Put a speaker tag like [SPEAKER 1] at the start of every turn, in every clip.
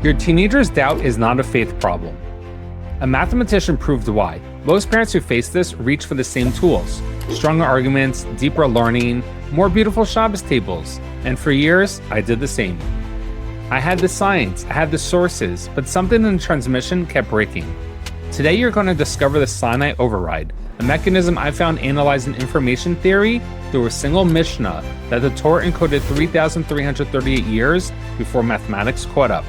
[SPEAKER 1] Your teenager's doubt is not a faith problem. A mathematician proved why. Most parents who face this reach for the same tools: stronger arguments, deeper learning, more beautiful Shabbos tables. And for years, I did the same. I had the science, I had the sources, but something in the transmission kept breaking. Today, you're going to discover the Sinai override, a mechanism I found analyzing information theory through a single Mishnah that the Torah encoded 3,338 years before mathematics caught up.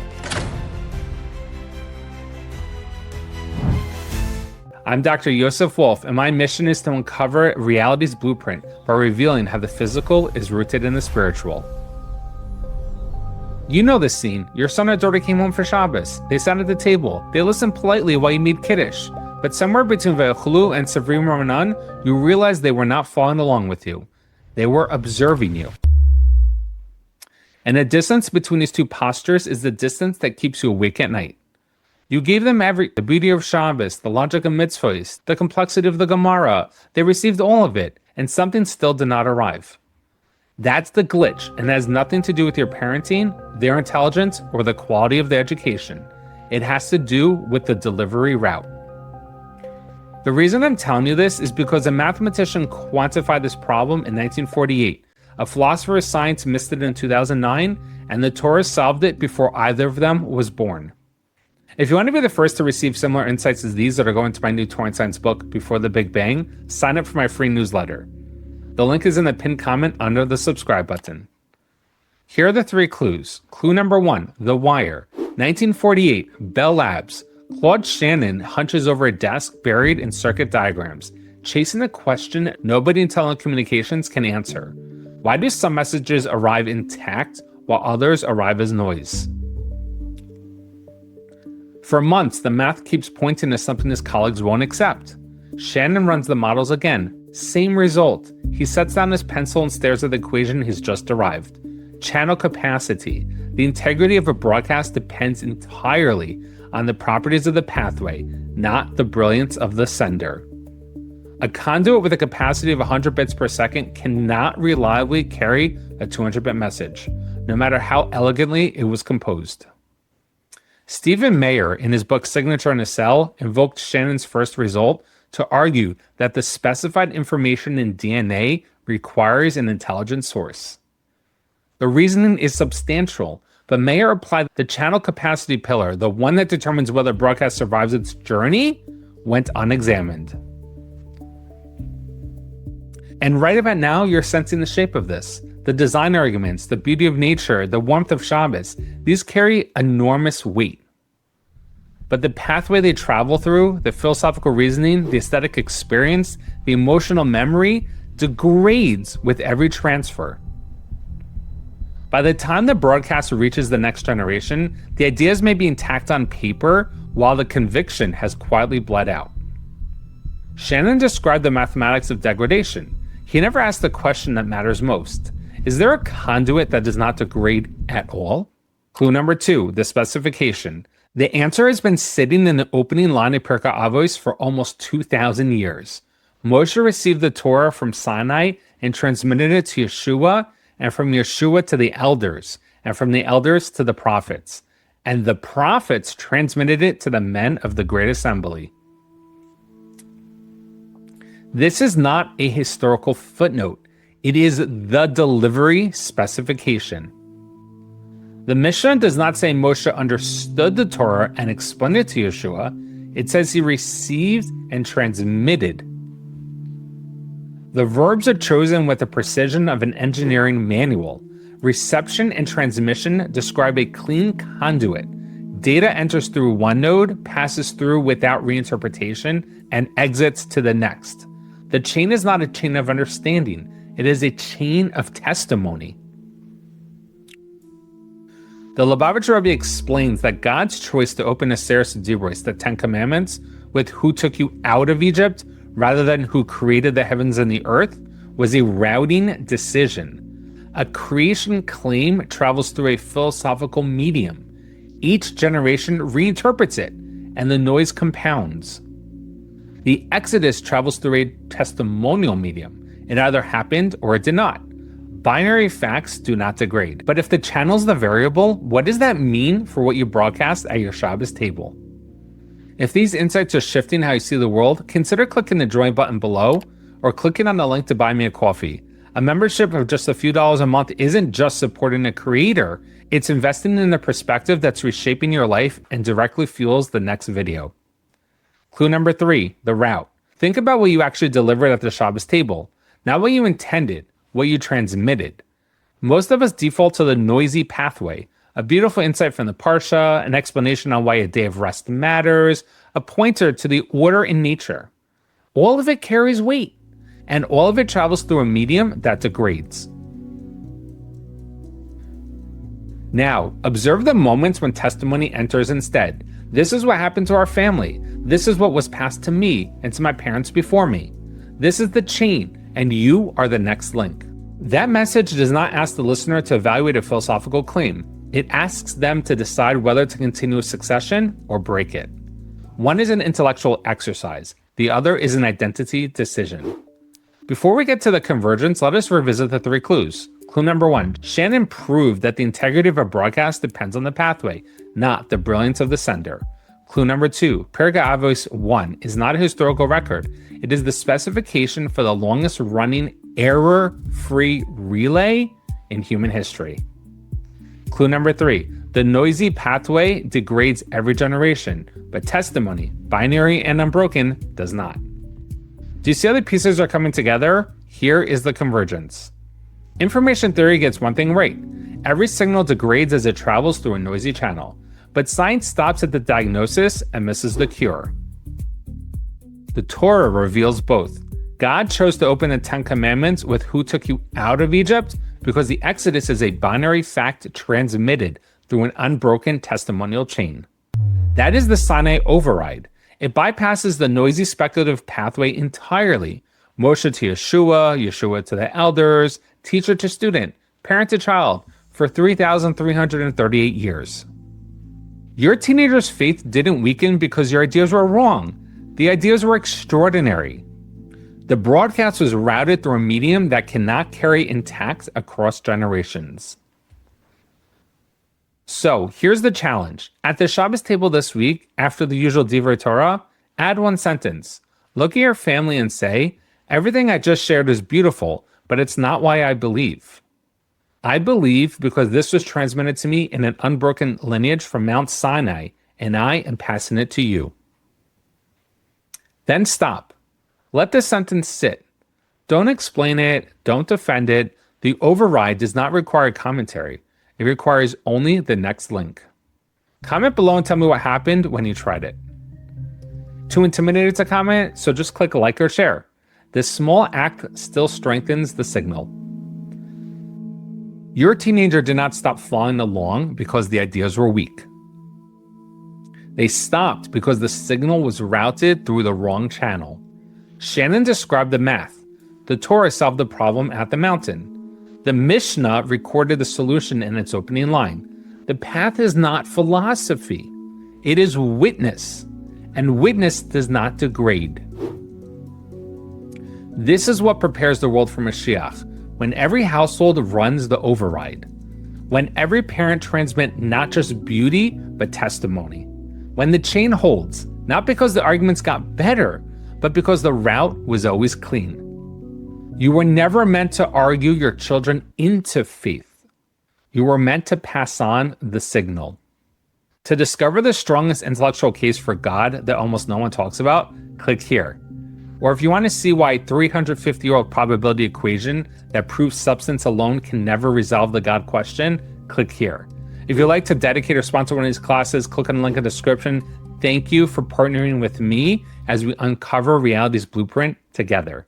[SPEAKER 1] I'm Dr. Yosef Wolf, and my mission is to uncover reality's blueprint by revealing how the physical is rooted in the spiritual. You know this scene. Your son or daughter came home for Shabbos. They sat at the table. They listened politely while you made Kiddush. But somewhere between Ve'echulu and Savrim Ramanan, you realized they were not following along with you. They were observing you. And the distance between these two postures is the distance that keeps you awake at night. You gave them the beauty of Shabbos, the logic of mitzvahs, the complexity of the Gemara. They received all of it, and something still did not arrive. That's the glitch, and that has nothing to do with your parenting, their intelligence, or the quality of the education. It has to do with the delivery route. The reason I'm telling you this is because a mathematician quantified this problem in 1948. A philosopher of science missed it in 2009, and the Torah solved it before either of them was born. If you want to be the first to receive similar insights as these that are going to my new Torah and Science book, Before the Big Bang, sign up for my free newsletter. The link is in the pinned comment under the subscribe button. Here are the three clues. Clue number 1, The Wire. 1948, Bell Labs. Claude Shannon hunches over a desk buried in circuit diagrams, chasing a question nobody in telecommunications can answer. Why do some messages arrive intact while others arrive as noise? For months, the math keeps pointing to something his colleagues won't accept. Shannon runs the models again. Same result. He sets down his pencil and stares at the equation he's just derived. Channel capacity. The integrity of a broadcast depends entirely on the properties of the pathway, not the brilliance of the sender. A conduit with a capacity of 100 bits per second cannot reliably carry a 200-bit message, no matter how elegantly it was composed. Stephen Mayer, in his book Signature in a Cell, invoked Shannon's first result to argue that the specified information in DNA requires an intelligent source. The reasoning is substantial, but Mayer applied the channel capacity pillar, the one that determines whether a broadcast survives its journey, went unexamined. And right about now, you're sensing the shape of this. The design arguments, the beauty of nature, the warmth of Shabbos, these carry enormous weight. But the pathway they travel through, the philosophical reasoning, the aesthetic experience, the emotional memory, degrades with every transfer. By the time the broadcast reaches the next generation, the ideas may be intact on paper, while the conviction has quietly bled out. Shannon described the mathematics of degradation. He never asked the question that matters most. Is there a conduit that does not degrade at all? Clue number 2, the specification. The answer has been sitting in the opening line of Pirkei Avos for almost 2,000 years. Moshe received the Torah from Sinai and transmitted it to Yeshua, and from Yeshua to the elders, and from the elders to the prophets. And the prophets transmitted it to the men of the Great Assembly. This is not a historical footnote. It is the delivery specification. The Mishnah does not say Moshe understood the Torah and explained it to Yeshua. It says he received and transmitted. The verbs are chosen with the precision of an engineering manual. Reception and transmission describe a clean conduit. Data enters through one node, passes through without reinterpretation, and exits to the next. The chain is not a chain of understanding. It is a chain of testimony. The Lubavitcher Rebbe explains that God's choice to open Aseret Dibros, the Ten Commandments, with who took you out of Egypt, rather than who created the heavens and the earth, was a routing decision. A creation claim travels through a philosophical medium. Each generation reinterprets it, and the noise compounds. The Exodus travels through a testimonial medium. It either happened or it did not. Binary facts do not degrade. But if the channel's the variable, what does that mean for what you broadcast at your Shabbos table? If these insights are shifting how you see the world, consider clicking the join button below or clicking on the link to buy me a coffee. A membership of just a few dollars a month isn't just supporting a creator, it's investing in a perspective that's reshaping your life and directly fuels the next video. Clue number 3, the route. Think about what you actually delivered at the Shabbos table, not what you intended, what you transmitted. Most of us default to the noisy pathway, a beautiful insight from the Parsha, an explanation on why a day of rest matters, a pointer to the order in nature. All of it carries weight, and all of it travels through a medium that degrades. Now, observe the moments when testimony enters instead. This is what happened to our family. This is what was passed to me and to my parents before me. This is the chain, and you are the next link. That message does not ask the listener to evaluate a philosophical claim. It asks them to decide whether to continue a succession or break it. One is an intellectual exercise. The other is an identity decision. Before we get to the convergence, let us revisit the 3 clues. Clue number 1, Shannon proved that the integrity of a broadcast depends on the pathway, not the brilliance of the sender. Clue number 2, Perga Avos 1 is not a historical record. It is the specification for the longest running error-free relay in human history. Clue number 3, the noisy pathway degrades every generation, but testimony, binary and unbroken, does not. Do you see how the pieces are coming together? Here is the convergence. Information theory gets one thing right. Every signal degrades as it travels through a noisy channel, but science stops at the diagnosis and misses the cure. The Torah reveals both. God chose to open the 10 Commandments with who took you out of Egypt because the Exodus is a binary fact transmitted through an unbroken testimonial chain. That is the Sinai override. It bypasses the noisy speculative pathway entirely. Moshe to Yeshua, Yeshua to the elders, teacher to student, parent to child, for 3,338 years. Your teenager's faith didn't weaken because your ideas were wrong. The ideas were extraordinary. The broadcast was routed through a medium that cannot carry intact across generations. So here's the challenge. At the Shabbos table this week, after the usual Divrei Torah, add 1 sentence. Look at your family and say, everything I just shared is beautiful, but it's not why I believe. I believe because this was transmitted to me in an unbroken lineage from Mount Sinai, and I am passing it to you. Then stop. Let this sentence sit. Don't explain it. Don't defend it. The override does not require commentary. It requires only the next link. Comment below and tell me what happened when you tried it. Too intimidated to comment? So just click like or share. This small act still strengthens the signal. Your teenager did not stop following along because the ideas were weak. They stopped because the signal was routed through the wrong channel. Shannon described the math. The Torah solved the problem at the mountain. The Mishnah recorded the solution in its opening line. The path is not philosophy. It is witness, and witness does not degrade. This is what prepares the world for Mashiach, when every household runs the override, when every parent transmits not just beauty, but testimony, when the chain holds, not because the arguments got better, but because the route was always clean. You were never meant to argue your children into faith. You were meant to pass on the signal. To discover the strongest intellectual case for God that almost no one talks about, click here. Or if you want to see why 350-year-old probability equation that proves substance alone can never resolve the God question, click here. If you'd like to dedicate or sponsor one of these classes, click on the link in the description. Thank you for partnering with me as we uncover reality's blueprint together.